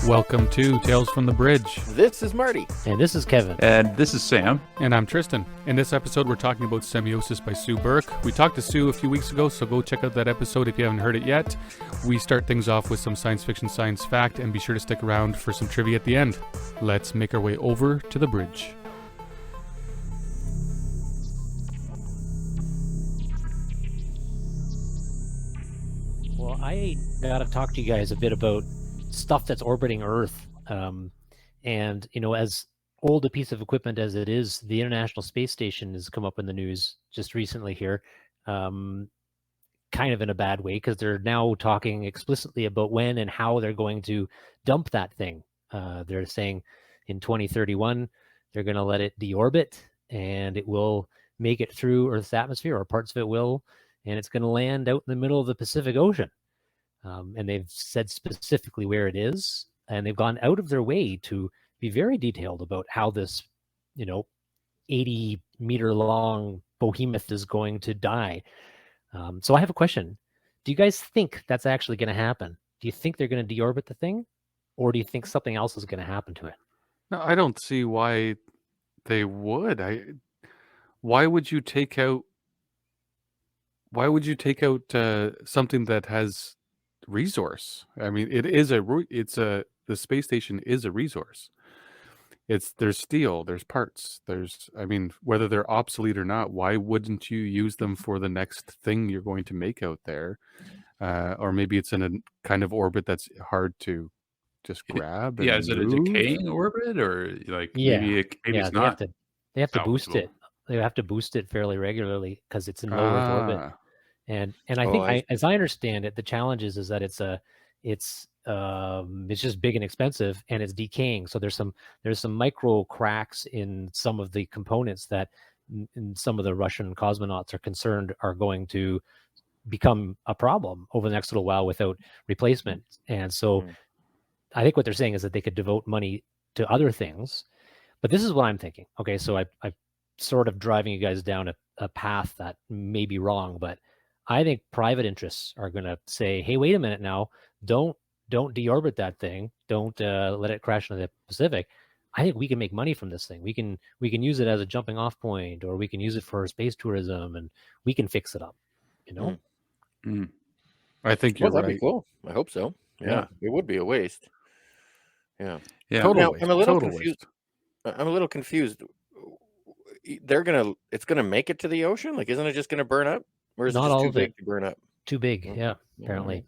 Welcome to Tales from the Bridge. This is Marty. And this is Kevin. And this is Sam. And I'm Tristan. In this episode, we're talking about Semiosis by Sue Burke. We talked to Sue a few weeks ago, so go check out that episode if you haven't heard it yet. We start things off with some science fiction science fact, and be sure to stick around for some trivia at the end. Let's make our way over to the bridge. Well, I got to talk to you guys a bit about stuff that's orbiting Earth. And, you know, as old a piece of equipment as it is, the International Space Station has come up in the news just recently here, kind of in a bad way, because they're now talking explicitly about when and how they're going to dump that thing. They're saying in 2031, they're going to let it deorbit, and it will make it through Earth's atmosphere, or parts of it will, and it's going to land out in the middle of the Pacific Ocean. And they've said specifically where it is, and they've gone out of their way to be very detailed about how this, 80-meter long behemoth is going to die. So I have a question. Do you guys think that's actually going to happen? Do you think they're going to deorbit the thing, or do you think something else is going to happen to it? No, I don't see why they would. Why would you take out something that has resource? I mean, the space station is a resource. There's steel, there's parts, whether they're obsolete or not, why wouldn't you use them for the next thing you're going to make out there? Or maybe it's in a kind of orbit that's hard to just grab. Yeah, is it a decaying orbit, or maybe it's not? They have to boost it. They have to boost it fairly regularly because it's in low Earth orbit. And I think, as I understand it, the challenge is that it's just big and expensive, and it's decaying. So there's some micro cracks in some of the components that some of the Russian cosmonauts are concerned are going to become a problem over the next little while without replacement. And so I think what they're saying is that they could devote money to other things. But this is what I'm thinking. Okay, so I'm sort of driving you guys down a path that may be wrong, but I think private interests are going to say, hey, wait a minute now, don't deorbit that thing. Don't let it crash into the Pacific. I think we can make money from this thing. We can use it as a jumping off point, or we can use it for space tourism, and we can fix it up, I think you're right. That'd be cool. I hope so. Yeah. It would be a waste. Yeah. Total waste. I'm a little confused. It's gonna make it to the ocean? Like, isn't it just gonna burn up? Or is Not it just all too of it. big to burn up? Too big, yeah, apparently.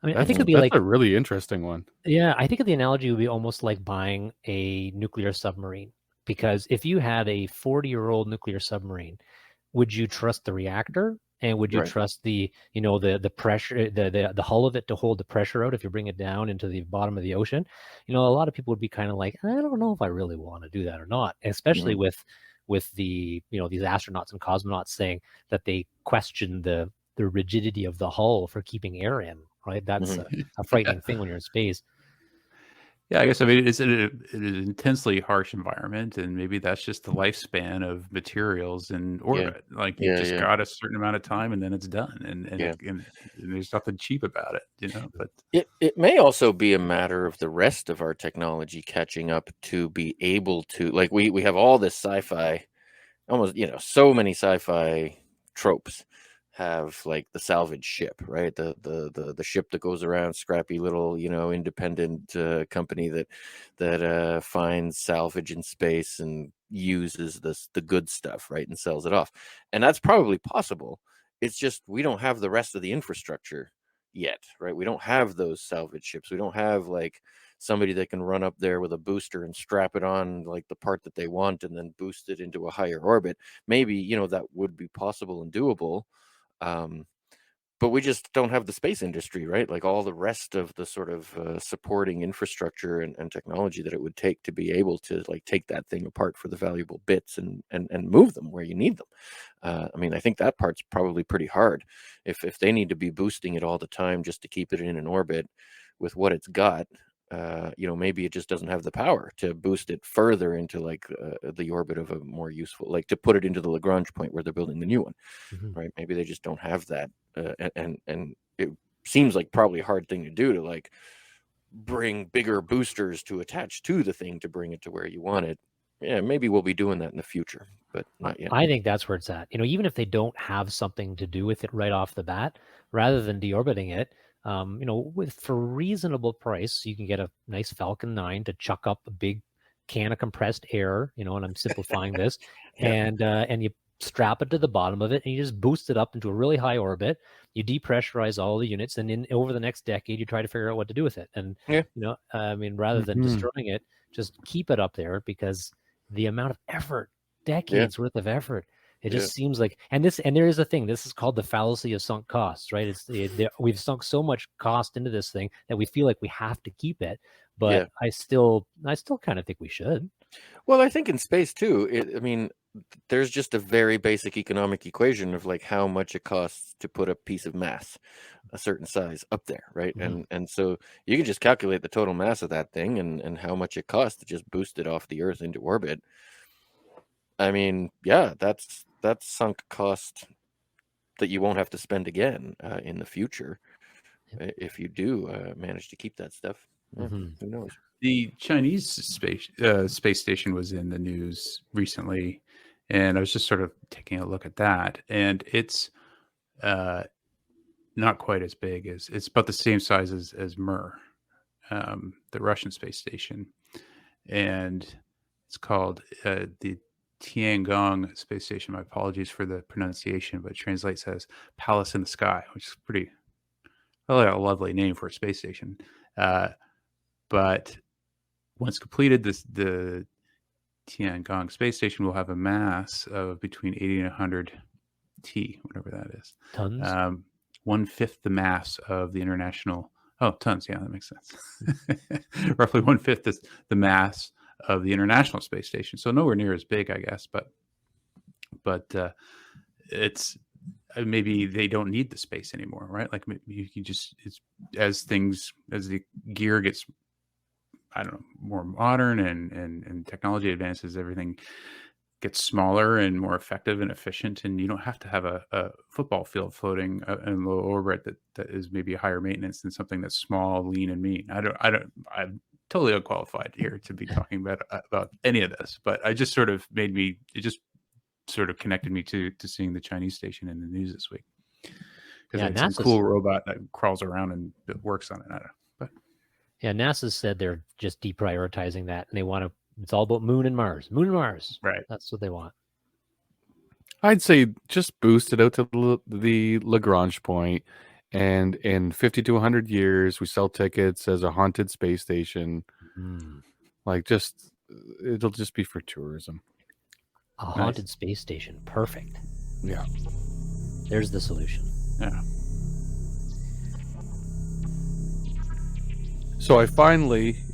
I mean, I think that's a really interesting one. Yeah, I think the analogy would be almost like buying a nuclear submarine. Because if you had a 40-year-old nuclear submarine, would you trust the reactor? And would you trust the pressure, the hull of it to hold the pressure out if you bring it down into the bottom of the ocean? A lot of people would be kind of like, I don't know if I really want to do that or not, especially with the these astronauts and cosmonauts saying that they question the rigidity of the hull for keeping air in, right? That's a frightening thing when you're in space. Yeah, I guess it's an intensely harsh environment, and maybe that's just the lifespan of materials in orbit. You got a certain amount of time, and then it's done, and there's nothing cheap about it, But it may also be a matter of the rest of our technology catching up to be able to, like, we have all this sci-fi, almost so many sci-fi tropes have, like, the salvage ship, right? The ship that goes around, scrappy little independent company that finds salvage in space and uses the good stuff, right, and sells it off. And that's probably possible. It's just we don't have the rest of the infrastructure yet, right? We don't have those salvage ships. We don't have, like, somebody that can run up there with a booster and strap it on, like, the part that they want, and then boost it into a higher orbit. Maybe that would be possible and doable. But we just don't have the space industry, right? Like, all the rest of the sort of supporting infrastructure and technology that it would take to be able to, like, take that thing apart for the valuable bits and move them where you need them. I think that part's probably pretty hard. If they need to be boosting it all the time just to keep it in an orbit with what it's got, maybe it just doesn't have the power to boost it further into, like, the orbit of a more useful, like, to put it into the Lagrange point where they're building the new one, right? Maybe they just don't have that, and it seems like probably a hard thing to do, to, like, bring bigger boosters to attach to the thing to bring it to where you want it. Yeah, maybe we'll be doing that in the future, but not yet. I think that's where it's at. Even if they don't have something to do with it right off the bat, rather than deorbiting it, for reasonable price, you can get a nice Falcon 9 to chuck up a big can of compressed air, and I'm simplifying this, and you strap it to the bottom of it, and you just boost it up into a really high orbit. You depressurize all the units, and over the next decade, you try to figure out what to do with it. And rather than destroying it, just keep it up there, because the amount of effort, decades worth of effort, it just seems like, and there is a thing. This is called the fallacy of sunk costs, right? We've sunk so much cost into this thing that we feel like we have to keep it, but I still kind of think we should. Well, I think in space too. There's just a very basic economic equation of like how much it costs to put a piece of mass, a certain size, up there, right? Mhm. And so you can just calculate the total mass of that thing and how much it costs to just boost it off the Earth into orbit. That's sunk cost that you won't have to spend again in the future if you do manage to keep that stuff. Who knows? The Chinese space station was in the news recently, and I was just sort of taking a look at that, and it's not quite as big as, it's about the same size as Mir, the Russian space station, and it's called the Tiangong space station. My apologies for the pronunciation, but it translates as Palace in the Sky, which is pretty a lovely name for a space station. But once completed, the Tiangong space station will have a mass of between 80 and 100 T, whatever that is. Tons? 1/5 the mass of the international. Oh, tons. Yeah, that makes sense. Roughly 1/5 is the mass of the International Space Station. So nowhere near as big, I guess. But it's maybe they don't need the space anymore, right? Like you can just, it's as the gear gets, I don't know, more modern and technology advances, everything gets smaller and more effective and efficient, and you don't have to have a football field floating in low orbit that is maybe higher maintenance than something that's small, lean, and mean. I'm totally unqualified here to be talking about any of this, but it just sort of connected me to seeing the Chinese station in the news this week, because it's a cool robot that crawls around and works on it. I don't know, but yeah, NASA said they're just deprioritizing that, and they want to. It's all about Moon and Mars. Moon and Mars. Right. That's what they want. I'd say just boost it out to the Lagrange point, and in 50 to 100 years, we sell tickets as a haunted space station. It'll just be for tourism. A haunted space station. Perfect. Yeah. There's the solution. Yeah. So it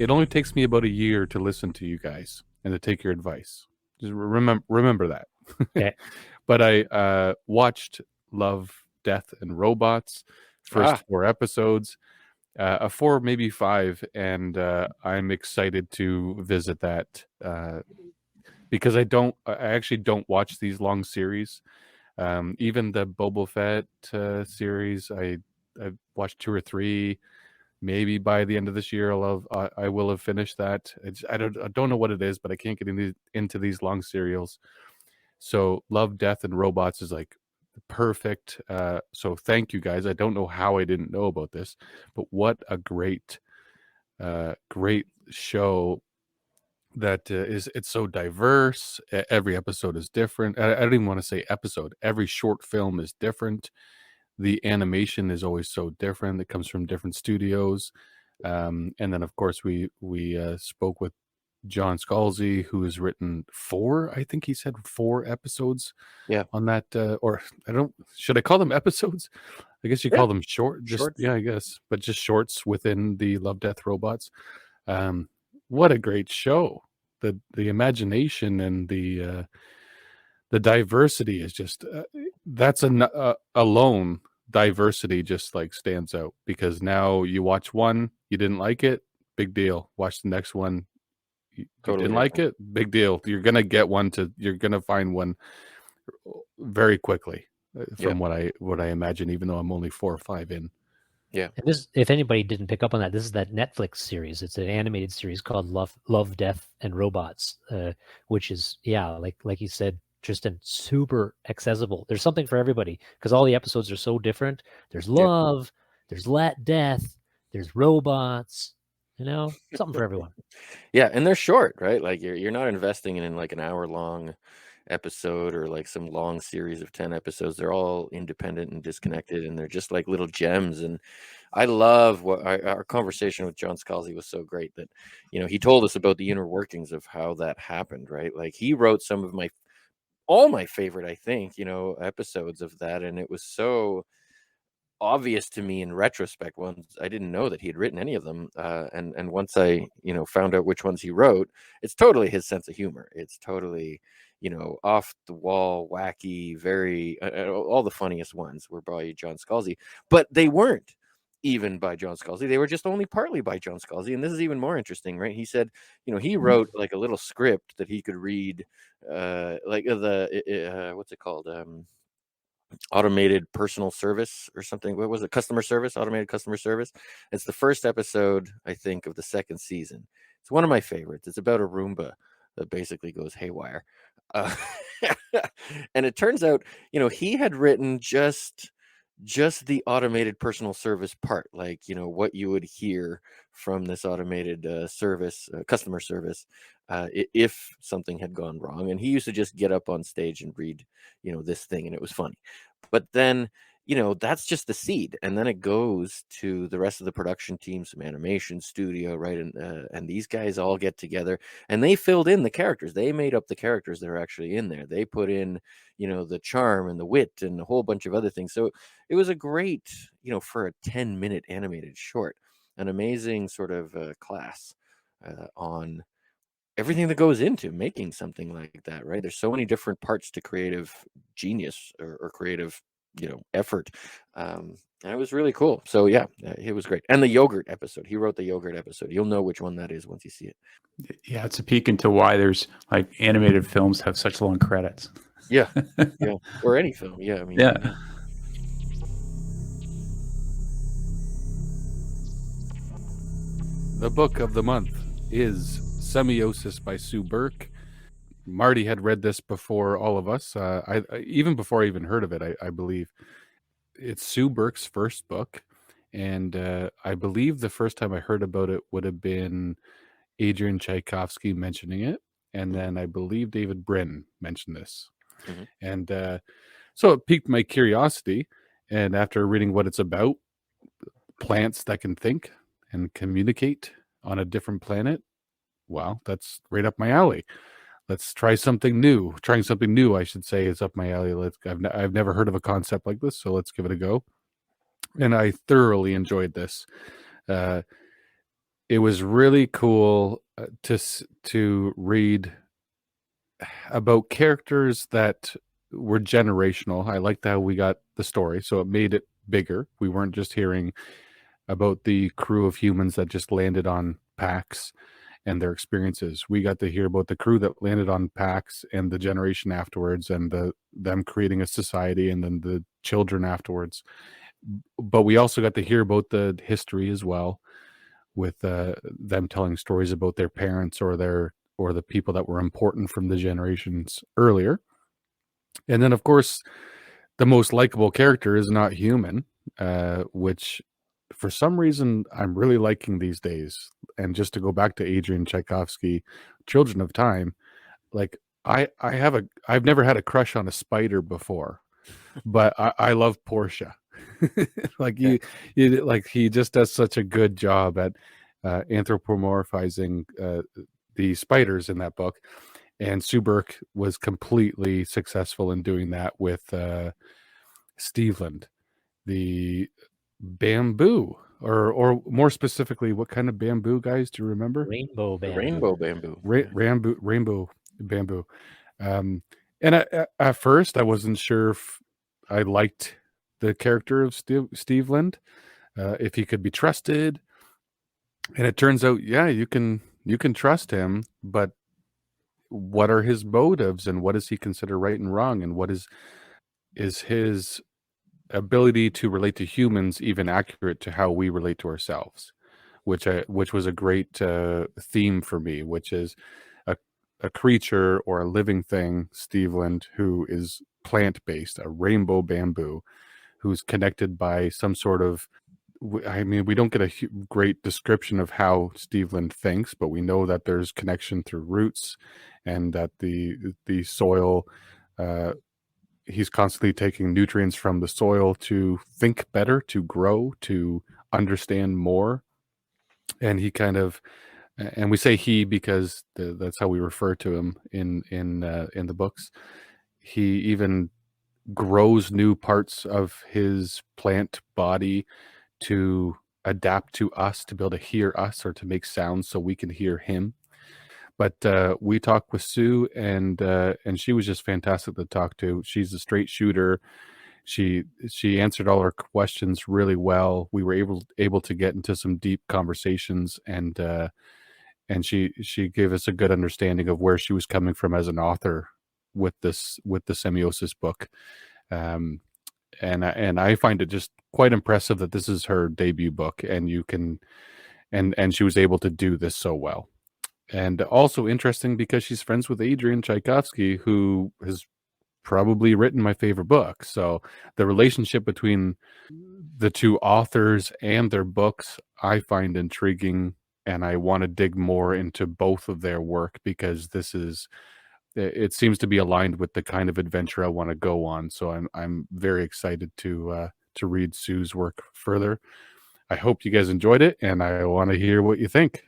only takes me about a year to listen to you guys and to take your advice. Just remember that. Okay. But I watched Love, Death, and Robots, first 4 episodes, 4, maybe 5, and I'm excited to visit that because I actually don't watch these long series. Even the Boba Fett series, I've watched 2 or 3. Maybe by the end of this year, I will have finished that. I don't know what it is, but I can't get into these long serials. So Love, Death, and Robots is like perfect. So thank you guys. I don't know how I didn't know about this, but what a great show that is. It's so diverse. Every episode is different. I don't even want to say episode. Every short film is different. The animation is always so different. It comes from different studios. And then, of course, we spoke with John Scalzi, who has written 4, I think he said 4 episodes on that. Or should I call them episodes? I guess you call them shorts. Yeah, I guess. But just shorts within the Love, Death, Robots. What a great show. The imagination and the diversity is just that's alone diversity just like stands out, because now you watch one, you didn't like it, big deal. Watch the next one, you didn't like it, big deal. You're gonna find one very quickly from what I imagine, even though I'm only 4 or 5 in. Yeah. And this, if anybody didn't pick up on that, this is that Netflix series. It's an animated series called Love, Death, and Robots, which is, like you said, Tristan, super accessible. There's something for everybody because all the episodes are so different. There's love, there's death, there's robots, something for everyone. Yeah, and they're short, right? Like you're not investing in like an hour-long episode or like some long series of 10 episodes. They're all independent and disconnected, and they're just like little gems. And I love what our conversation with John Scalzi was so great that, he told us about the inner workings of how that happened, right? Like he wrote some of all my favorite, I think, episodes of that. And it was so obvious to me in retrospect. Once I didn't know that he had written any of them, and once I found out which ones he wrote, it's totally his sense of humor. It's totally off the wall, wacky, very all the funniest ones were by John Scalzi, but they weren't even by John Scalzi. They were just only partly by John Scalzi. And this is even more interesting, right? He said he wrote like a little script that he could read, like the what's it called, automated personal service or something. What was it? Customer service, automated customer service. It's the first episode, I think, of the second season. It's one of my favorites. It's about a Roomba that basically goes haywire. And it turns out, he had written just the automated personal service part, like, what you would hear from this automated service, customer service, if something had gone wrong. And he used to just get up on stage and read, this thing, and it was funny. But then, that's just the seed. And then it goes to the rest of the production team, some animation studio, right? And these guys all get together and they filled in the characters. They made up the characters that are actually in there. They put in, the charm and the wit and a whole bunch of other things. So it was a great, for a 10-minute animated short, an amazing sort of class on everything that goes into making something like that, right? There's so many different parts to creative genius or creative, effort. And it was really cool. So yeah, it was great. And the yogurt episode, he wrote the yogurt episode. You'll know which one that is once you see it. Yeah, it's a peek into why there's like animated films have such long credits. Yeah, yeah, or any film. Yeah, I mean, yeah. The book of the month is Semiosis by Sue Burke. Marty had read this before all of us. Even before I even heard of it, I believe. It's Sue Burke's first book. And I believe the first time I heard about it would have been Adrian Tchaikovsky mentioning it. And then I believe David Brin mentioned this. Mm-hmm. And so it piqued my curiosity. And after reading what it's about, plants that can think and communicate on a different planet, wow, that's right up my alley. Let's try something new. Trying something new, I should say, is up my alley. I've never heard of a concept like this, so let's give it a go. And I thoroughly enjoyed this. It was really cool to read about characters that were generational. I liked how we got the story, so it made it bigger. We weren't just hearing about the crew of humans that just landed on Pax and their experiences. We got to hear about the crew that landed on Pax and the generation afterwards, and them creating a society, and then the children afterwards. But we also got to hear about the history as well, with them telling stories about their parents or the people that were important from the generations earlier. And then, of course, the most likable character is not human, which for some reason I'm really liking these days. And just to go back to Adrian Tchaikovsky, Children of Time, like I've never had a crush on a spider before, but I love Portia. Like he just does such a good job at anthropomorphizing the spiders in that book. And Sue Burke was completely successful in doing that with Steveland, the bamboo, or more specifically, what kind of bamboo, guys? Do you remember? Rainbow bamboo. Rainbow bamboo. Rainbow bamboo. And at first, I wasn't sure if I liked the character of Steveland, if he could be trusted. And it turns out, yeah, you can trust him, but what are his motives, and what does he consider right and wrong, and what is his ability to relate to humans even accurate to how we relate to ourselves, which was a great theme for me, which is a creature or a living thing, Steveland, who is plant-based, a rainbow bamboo, who's connected by some sort of, I mean, we don't get a great description of how Steveland thinks, but we know that there's connection through roots, and that the soil, he's constantly taking nutrients from the soil to think better, to grow, to understand more. And he kind of, and we say he because that's how we refer to him in the books. He even grows new parts of his plant body to adapt to us, to be able to hear us or to make sounds so we can hear him. But we talked with Sue, and she was just fantastic to talk to. She's a straight shooter. She answered all our questions really well. We were able to get into some deep conversations, and she gave us a good understanding of where she was coming from as an author with the Semiosis book. And I find it just quite impressive that this is her debut book, and she was able to do this so well. And also interesting because she's friends with Adrian Tchaikovsky, who has probably written my favorite book. So the relationship between the two authors and their books, I find intriguing, and I want to dig more into both of their work, because it seems to be aligned with the kind of adventure I want to go on. So I'm very excited to read Sue's work further. I hope you guys enjoyed it, and I want to hear what you think.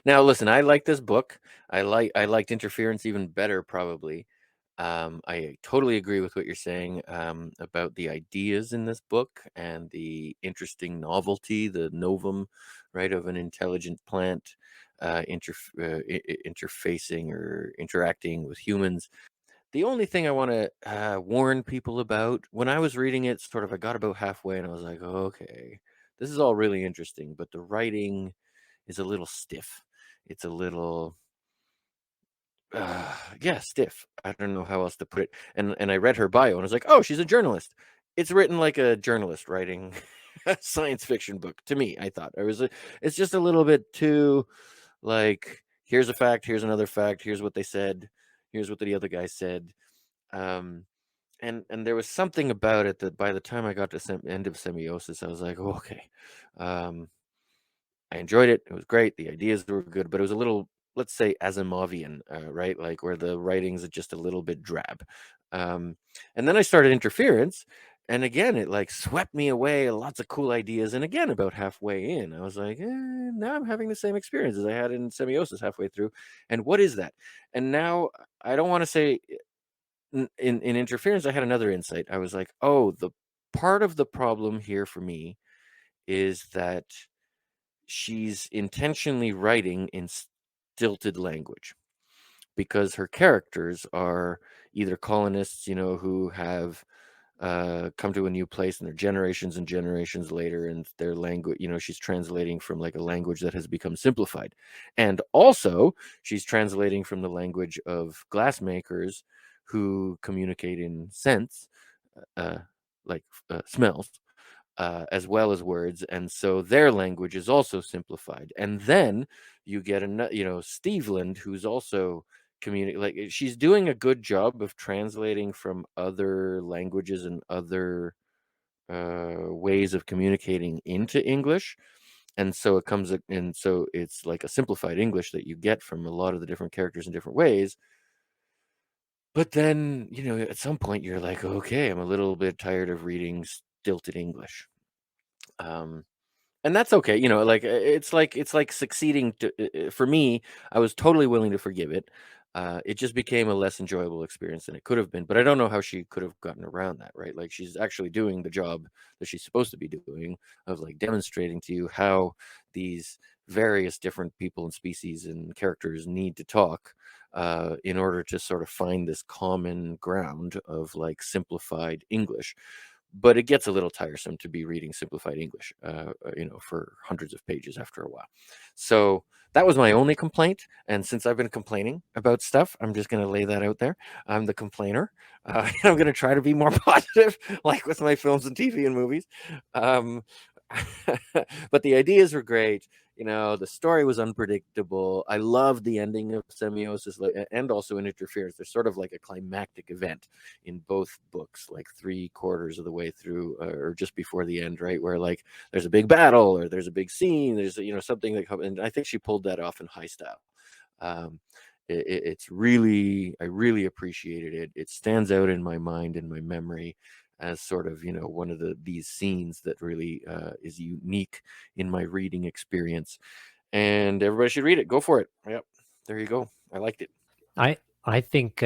Now, listen, I like this book. I liked Interference even better, probably. I totally agree with what you're saying about the ideas in this book and the interesting novelty, the novum, right, of an intelligent plant interfacing or interacting with humans. The only thing I want to warn people about, when I was reading it, sort of, I got about halfway and I was like, okay, this is all really interesting, but the writing is a little stiff. It's a little, stiff. I don't know how else to put it. And I read her bio and I was like, oh, she's a journalist. It's written like a journalist writing a science fiction book to me. I thought it's just a little bit too, like, here's a fact, here's another fact, here's what they said, here's what the other guy said. And there was something about it that by the time I got to end of Semiosis, I was like, oh, okay. I enjoyed it. It was great. The ideas were good, but it was a little, let's say, Asimovian, right? Like, where the writings are just a little bit drab. And then I started Interference, and again, it like swept me away. Lots of cool ideas. And again, about halfway in, I was like, now I'm having the same experience as I had in Semiosis halfway through. And what is that? And now I don't want to say in Interference, I had another insight. I was like, oh, the part of the problem here for me is that she's intentionally writing in stilted language, because her characters are either colonists, who have come to a new place, and they're generations and generations later, and their language, she's translating from like a language that has become simplified. And also she's translating from the language of glassmakers who communicate in scents, like smells, as well as words, and so their language is also simplified. And then you get Steveland, who's also like, she's doing a good job of translating from other languages and other ways of communicating into English. And so it's like a simplified English that you get from a lot of the different characters in different ways. But then, at some point you're like, okay, I'm a little bit tired of reading stilted English. And that's okay. Like, it's like succeeding for me, I was totally willing to forgive it. It just became a less enjoyable experience than it could have been. But I don't know how she could have gotten around that, right? Like, she's actually doing the job that she's supposed to be doing, of like demonstrating to you how these various different people and species and characters need to talk in order to sort of find this common ground of like simplified English. but it gets a little tiresome to be reading simplified English, for hundreds of pages after a while. So that was my only complaint. And since I've been complaining about stuff, I'm just going to lay that out there. I'm the complainer. And I'm going to try to be more positive, like with my films and TV and movies. But the ideas were great. The story was unpredictable. I loved the ending of Semiosis and also in Interference. There's sort of like a climactic event in both books, like 3/4 of the way through, or just before the end, right? Where like there's a big battle or there's a big scene. There's something that comes, and I think she pulled that off in high style. It's really, I really appreciated it. It stands out in my mind and my memory as sort of one of these scenes that really is unique in my reading experience, and everybody should read it. Go for it. Yep, there you go. I liked it. I think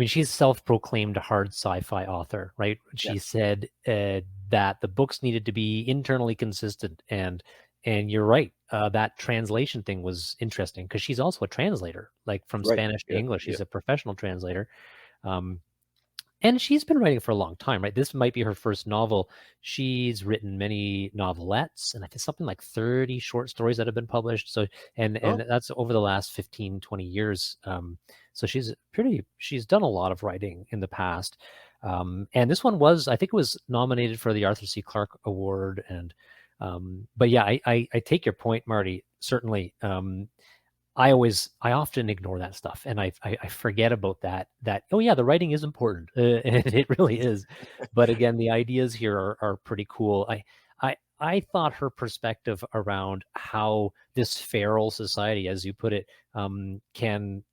she's self-proclaimed hard sci-fi author, right? She said that the books needed to be internally consistent, and you're right. That translation thing was interesting because she's also a translator, like from Spanish to English. She's a professional translator. And she's been writing for a long time, right? This might be her first novel. She's written many novelettes, and I think something like 30 short stories that have been published. So, and that's over the last 15, 20 years. So she's done a lot of writing in the past. And this one I think it was nominated for the Arthur C. Clarke Award. And, but yeah, I take your point, Marty, certainly. I often ignore that stuff, and I forget about that, oh yeah, the writing is important, and it really is. But again, the ideas here are pretty cool. I thought her perspective around how this feral society, as you put it, can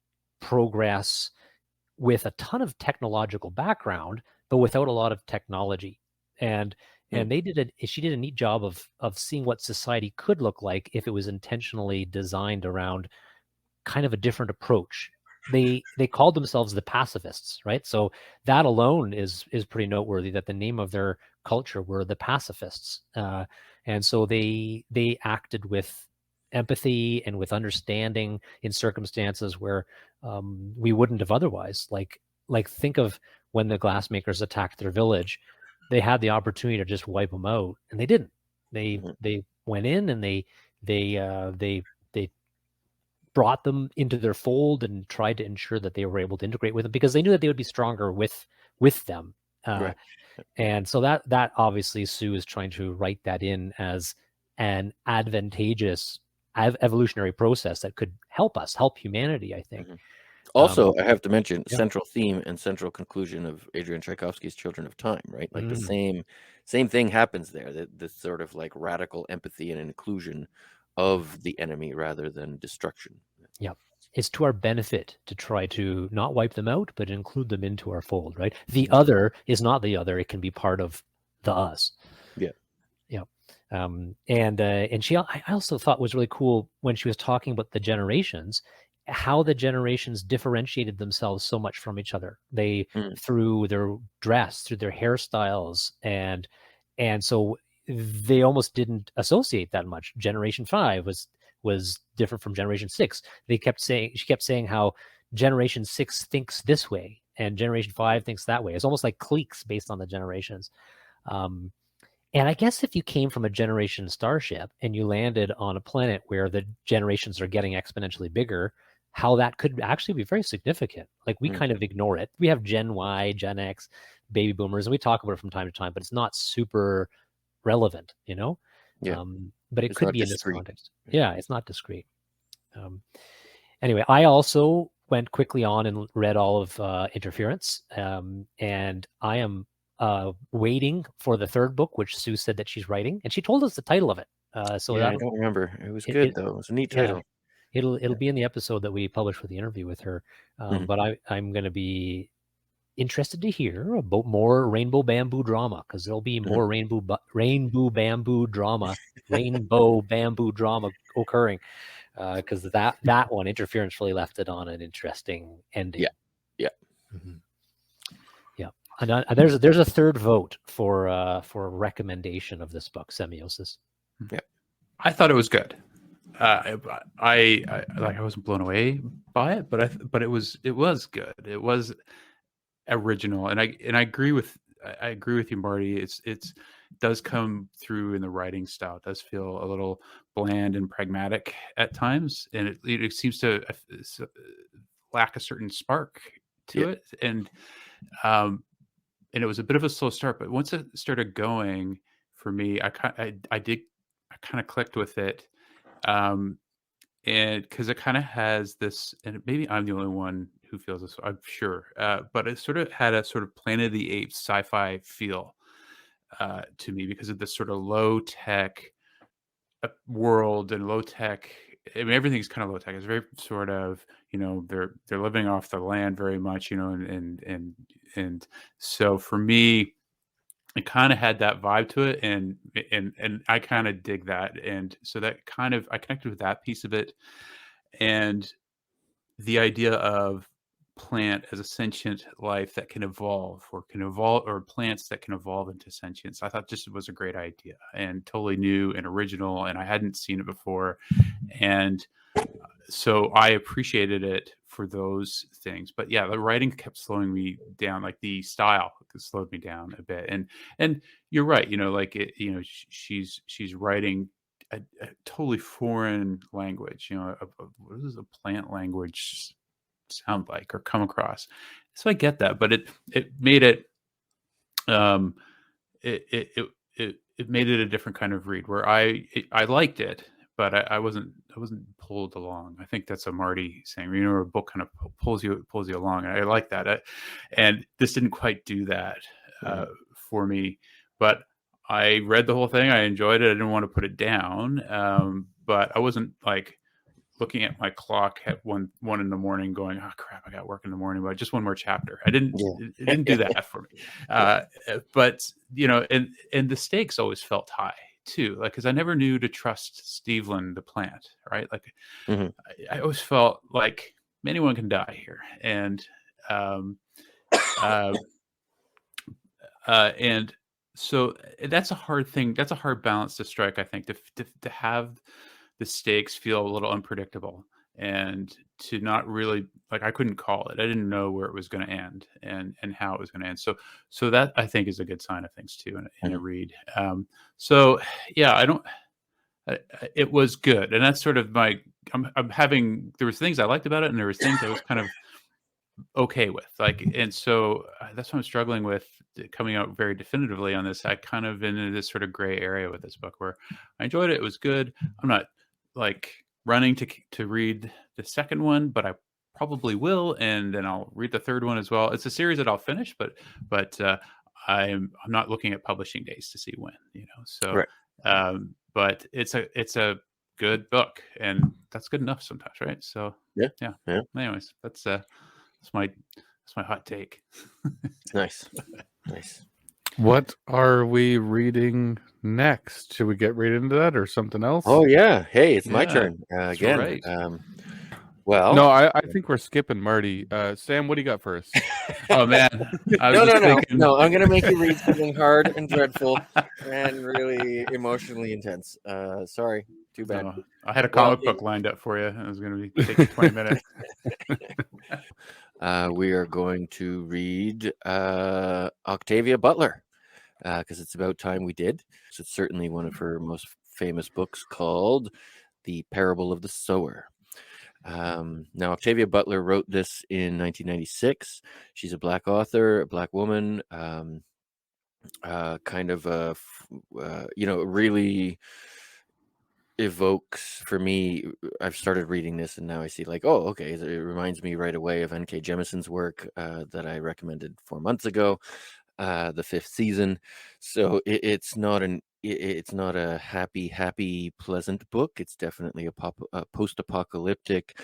progress with a ton of technological background, but without a lot of technology. And she did a neat job of seeing what society could look like if it was intentionally designed around kind of a different approach. They called themselves the pacifists, right? So that alone is pretty noteworthy, that the name of their culture were the pacifists. And so they acted with empathy and with understanding in circumstances where we wouldn't have otherwise. Like think of when the glassmakers attacked their village. They had the opportunity to just wipe them out, and they didn't. They went in and they brought them into their fold and tried to ensure that they were able to integrate with them, because they knew that they would be stronger with them. Right. And so that obviously Sue is trying to write that in as an advantageous evolutionary process that could help humanity, I think. Also, I have to mention central theme and central conclusion of Adrian Tchaikovsky's Children of Time, right? Like the same thing happens there, this sort of like radical empathy and inclusion of the enemy rather than destruction. Yeah. It's to our benefit to try to not wipe them out, but include them into our fold, right? The other is not the other. It can be part of the us. Yeah. Yeah. And she, I also thought was really cool when she was talking about the generations, how the generations differentiated themselves so much from each other. They, through their dress, through their hairstyles, and so they almost didn't associate that much. Generation 5 was different from Generation 6. She kept saying how Generation 6 thinks this way and Generation 5 thinks that way. It's almost like cliques based on the generations. And I guess if you came from a generation starship and you landed on a planet where the generations are getting exponentially bigger, how that could actually be very significant. Like we kind of ignore it. We have Gen Y, Gen X, baby boomers, and we talk about it from time to time, but it's not super relevant, Yeah. But it could be in this context. Yeah, it's not discrete. Anyway, I also went quickly on and read all of Interference, and I am waiting for the third book, which Sue said that she's writing, and she told us the title of it. So I don't remember. It was good though. It was a neat title. It'll be in the episode that we published with the interview with her. But I'm going to be interested to hear about more rainbow bamboo drama, because there'll be more rainbow bamboo drama occurring, because that one, Interference, really left it on an interesting ending. Yeah. Yeah. And there's a third vote for recommendation of this book, Semiosis. Yeah, I thought it was good. I wasn't blown away by it, but it was good. It was original, and I agree with I agree with you, Marty. It does come through in the writing style. It does feel a little bland and pragmatic at times, and it seems to lack a certain spark to it. And it was a bit of a slow start, but once it started going for me, I kind of clicked with it. And because it kind of has this, and maybe I'm the only one who feels this, I'm sure, but it sort of had a sort of Planet of the Apes sci-fi feel to me because of this sort of low tech world and low tech. I mean, everything's kind of low tech. It's very sort of, they're living off the land very much, and so for me, it kind of had that vibe to it, and I kind of dig that, and so that kind of I connected with that piece of it, and the idea of plant as a sentient life that can evolve, or plants that can evolve into sentience. I thought this was a great idea and totally new and original, and I hadn't seen it before, and so I appreciated it for those things. But yeah, the writing kept slowing me down, like the style slowed me down a bit. And you're right, she's writing a totally foreign language, what does a plant language sound like or come across? So I get that, but it made it it made it a different kind of read where I liked it, but I wasn't pulled along. I think that's a Marty saying, a book kind of pulls you along, and I like that. And this didn't quite do that for me, but I read the whole thing. I enjoyed it. I didn't want to put it down, but I wasn't like looking at my clock at one in the morning going, oh crap, I got work in the morning, but just one more chapter. It didn't do that for me. But and the stakes always felt high too, like, because I never knew to trust Steveland the plant, right? Like I always felt like anyone can die here, and so that's a hard thing. That's a hard balance to strike, I think, to have the stakes feel a little unpredictable, and to not really, like, I couldn't call it. I didn't know where it was going to end and how it was going to end. So that, I think, is a good sign of things too in a read. So yeah, it was good. And that's sort of I'm having, there was things I liked about it, and there was things I was kind of okay with, like, and so that's what I'm struggling with, coming out very definitively on this. I kind of in this sort of gray area with this book where I enjoyed it. It was good. I'm not like running to read the second one, but I probably will, and then I'll read the third one as well. It's a series that I'll finish, but I'm not looking at publishing days to see when, so right. But it's a good book, and that's good enough sometimes, right? So yeah. Anyways, that's my hot take. Nice. What are we reading next? Should we get right into that or something else? Oh yeah. Hey, it's my turn again. Right. Well, no, I think we're skipping Marty. Sam, what do you got first? Oh man, no. I'm gonna make you read something hard and dreadful and really emotionally intense. Sorry, too bad. No, I had a comic book lined up for you. It was gonna be taking 20 minutes. We are going to read Octavia Butler because it's about time we did. So it's certainly one of her most famous books, called The Parable of the Sower. Now, Octavia Butler wrote this in 1996. She's a Black author, a Black woman, kind of really evokes, for me, I've started reading this and now I see, like, oh, okay, it reminds me right away of N.K. Jemison's work that I recommended 4 months ago, the 5th season. So it's not a happy, pleasant book. It's definitely a post-apocalyptic.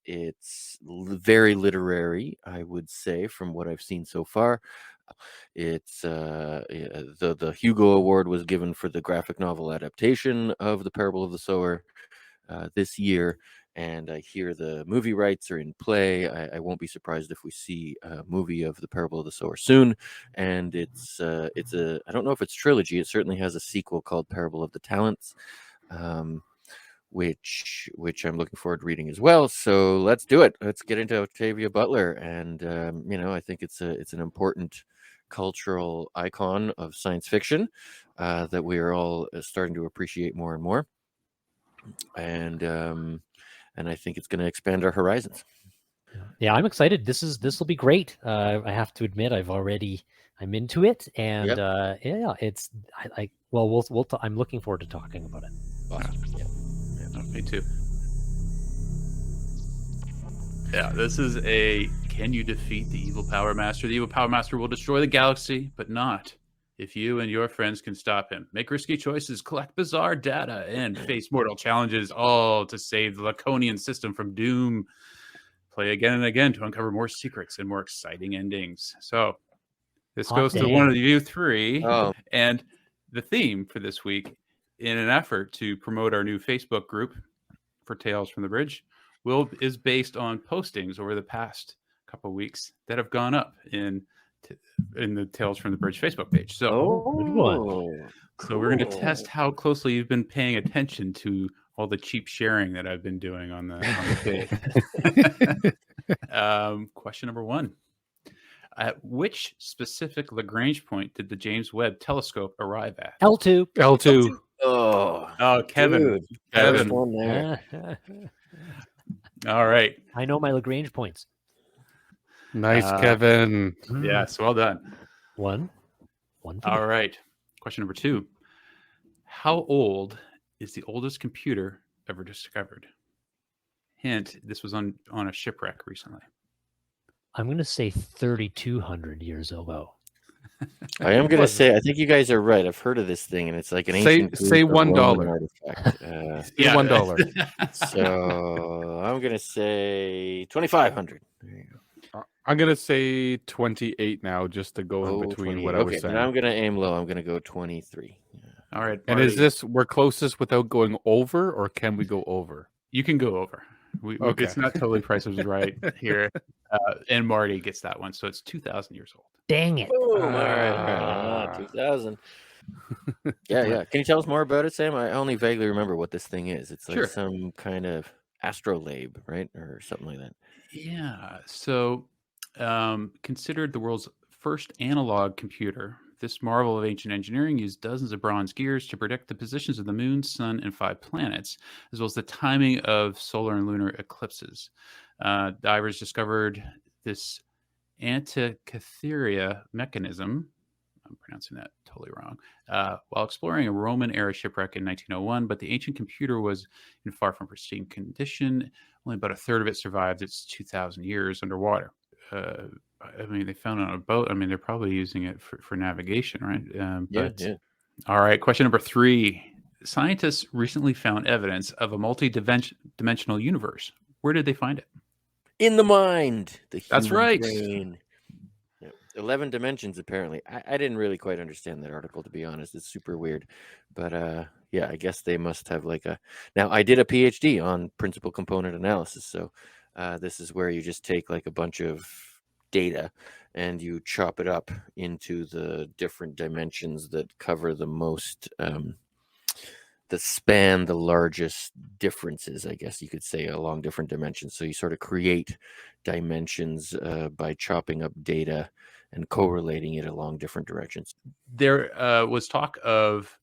It's very literary, I would say, from what I've seen so far. It's the Hugo Award was given for the graphic novel adaptation of The Parable of the Sower this year, and I hear the movie rights are in play. I won't be surprised if we see a movie of The Parable of the Sower soon. And it's a, I don't know if it's trilogy. It certainly has a sequel called Parable of the Talents, which I'm looking forward to reading as well. So let's do it. Let's get into Octavia Butler, and I think it's an important cultural icon of science fiction that we are all starting to appreciate more and more, and I think it's going to expand our horizons. Yeah, I'm excited. This will be great. I have to admit, I'm into it, and it's I'm looking forward to talking about it. Awesome. Yeah. Me too. Yeah, this is can you defeat the evil Power Master? The evil Power Master will destroy the galaxy, but not if you and your friends can stop him. Make risky choices, collect bizarre data, and face mortal challenges, all to save the Laconian system from doom. Play again and again to uncover more secrets and more exciting endings. So this goes to one of you three. Oh. And the theme for this week, in an effort to promote our new Facebook group for Tales from the Bridge, is based on postings over the past couple of weeks that have gone up in the Tales from the Bridge Facebook page. So, good one. Cool. We're going to test how closely you've been paying attention to all the cheap sharing that I've been doing on the page. Question number 1. At which specific Lagrange point did the James Webb Telescope arrive at? L2. Oh, Kevin. Dude, Kevin. one there. All right. I know my Lagrange points. Nice, Kevin. Yes, well done. One. All right. Question number 2. How old is the oldest computer ever discovered? Hint, this was on a shipwreck recently. I'm going to say 3,200 years ago. I am going to say, I think you guys are right. I've heard of this thing, and it's like an ancient say $1 artifact. $1. So I'm going to say 2,500. There you go. I'm going to say 28 now, just to go in between what I was saying. And I'm going to aim low. I'm going to go 23. Yeah. All right. And Marty, is this we're closest without going over, or can we go over? You can go over. Okay. It's not totally Price is Right here. And Marty gets that one. So it's 2,000 years old. Dang it. Boom. All right. 2,000. Yeah. Can you tell us more about it, Sam? I only vaguely remember what this thing is. It's like some kind of astrolabe, right? Or something like that. Yeah. So considered the world's first analog computer, this marvel of ancient engineering used dozens of bronze gears to predict the positions of the moon, sun, and 5 planets, as well as the timing of solar and lunar eclipses. Divers discovered this Antikythera mechanism, I'm pronouncing that totally wrong, while exploring a Roman-era shipwreck in 1901, but the ancient computer was in far from pristine condition. Only about a third of it survived its 2,000 years underwater. They found it on a boat. They're probably using it for navigation, right? All right, question number 3. Scientists recently found evidence of a multi-dimensional universe. Where did they find it? In the mind. That's right. Brain. 11 dimensions, apparently. I didn't really quite understand that article, to be honest. It's super weird. But I guess they must have Now, I did a PhD on principal component analysis. So this is where you just take a bunch of data and you chop it up into the different dimensions that cover the most, that span the largest differences, I guess you could say, along different dimensions. So you sort of create dimensions by chopping up data and correlating it along different directions. There was talk of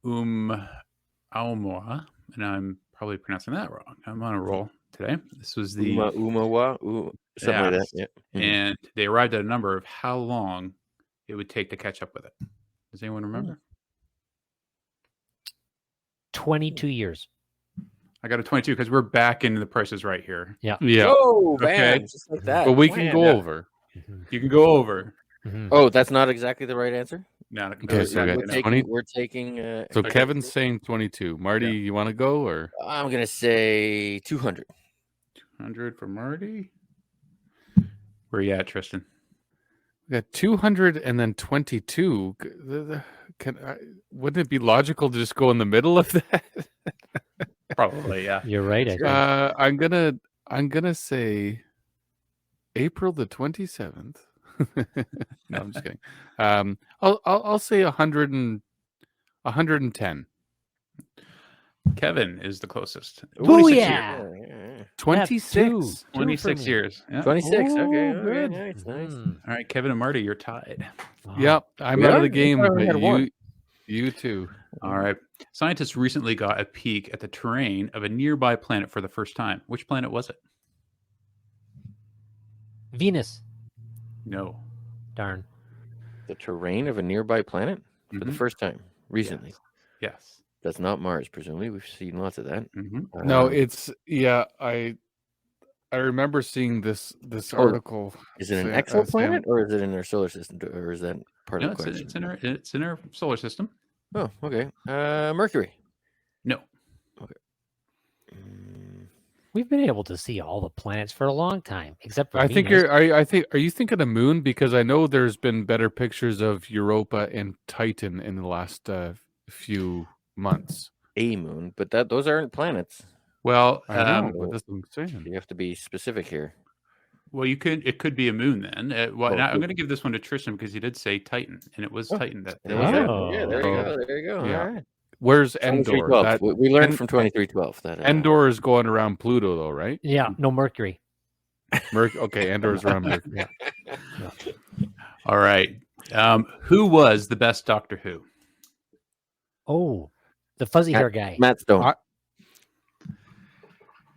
Aoumuamua, and I'm probably pronouncing that wrong. I'm on a roll today. This was the Oumuamua, something like that. Yeah. And they arrived at a number of how long it would take to catch up with it. Does anyone remember? 22 years. I got a 22 because we're back into the prices right here. Yeah. Oh, man. Just like that. But we can go over. You can go over. Oh, that's not exactly the right answer? No, okay, so we're taking so Kevin's saying 22. Marty, you want to go, or? I'm going to say 200. 200 for Marty. Where are you at, Tristan? We got 200 and then 22. Wouldn't it be logical to just go in the middle of that? Probably, yeah. You're right. I'm gonna say April the 27th. No, I'm just kidding. I'll say 110. Kevin is the closest. Ooh, 26 yeah. years. 26. 26 years. Yeah. 26. Oh, Okay, good. nice. Mm. All right, Kevin and Marty, you're tied. Wow. Yep, I'm We out of are? the game, I thought we but had one. you too. All right. Scientists recently got a peek at the terrain of a nearby planet for the first time. Which planet was it? Venus. No. Darn. The terrain of a nearby planet for the Mhm. first time recently. Yes. That's not Mars, presumably. We've seen lots of that. Mm-hmm. No, it's I remember seeing this article. Is it an Sam- exoplanet or is it in our solar system? Or is that part No, of the question? it's in our solar system. Oh, okay. Mercury. No. We've been able to see all the planets for a long time, except for I Venus. think are you thinking of the moon? Because I know there's been better pictures of Europa and Titan in the last few months. A moon, but those aren't planets. Well, I know, but that's what I'm saying. You have to be specific here. well, it could be a moon then. Well, Oh, now I'm good. going to give this one to Tristan because he did say Titan, and it was Oh. Titan that. There Oh. you go. Yeah, there you Oh. go. There you go. Yeah. All right. Where's Endor? 2312. That We learned En- from 2312 that Endor is going around Pluto, though, right? Yeah, no Mercury. Okay, Endor's around Mercury. Yeah. All right. Who was the best Doctor Who? Oh, the fuzzy hair guy. Matt Stone. I-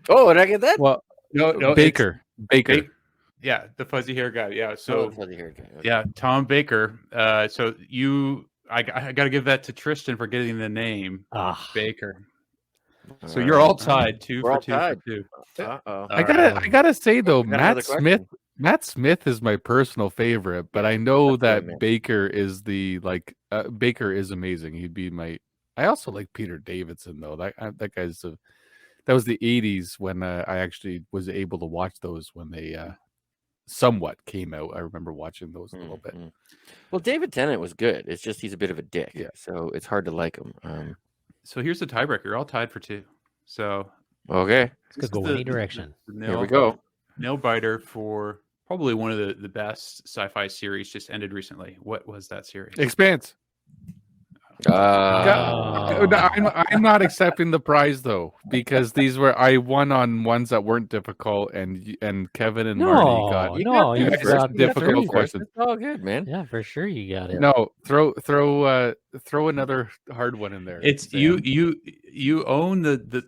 Oh, did I get that? Well, No, Baker. Yeah, the fuzzy hair guy. Yeah. Oh, So fuzzy hair guy. Okay. yeah, Tom Baker. So I got to give that to Tristan for getting the name Ah, Baker. So you're all tied, two We're for all two tied. for two. Uh-oh. I gotta say though, Got another Matt Smith is my personal favorite, but I know That's what I that meant. Baker is Baker is amazing. He'd be my. I also like Peter Davidson though. That guy's that was the '80s when I actually was able to watch those when they somewhat came out. I remember watching those a little bit. Mhm. Well, David Tennant was good. It's just he's a bit of a dick. Yeah. So it's hard to like him. So here's the tiebreaker. You're all tied for two. So Okay. this could go any direction. Here we go. Nail biter for probably one of the best sci-fi series just ended recently. What was that series? Expanse. I'm not accepting the prize though because I won on ones that weren't difficult, and Kevin and Marty got you got got difficult three. questions. It's all good, man. Yeah, for sure you got it. No, throw another hard one in there. It's Sam. you own the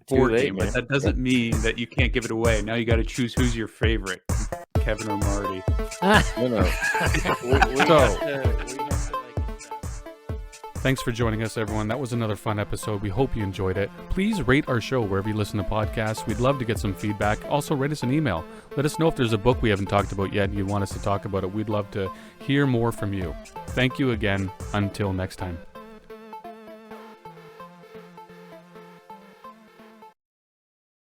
board late, game, but man. that doesn't mean that you can't give it away. Now you got to choose who's your favorite, Kevin or Marty. No. Thanks for joining us, everyone. That was another fun episode. We hope you enjoyed it. Please rate our show wherever you listen to podcasts. We'd love to get some feedback. Also, write us an email. Let us know if there's a book we haven't talked about yet and you want us to talk about it. We'd love to hear more from you. Thank you again. Until next time.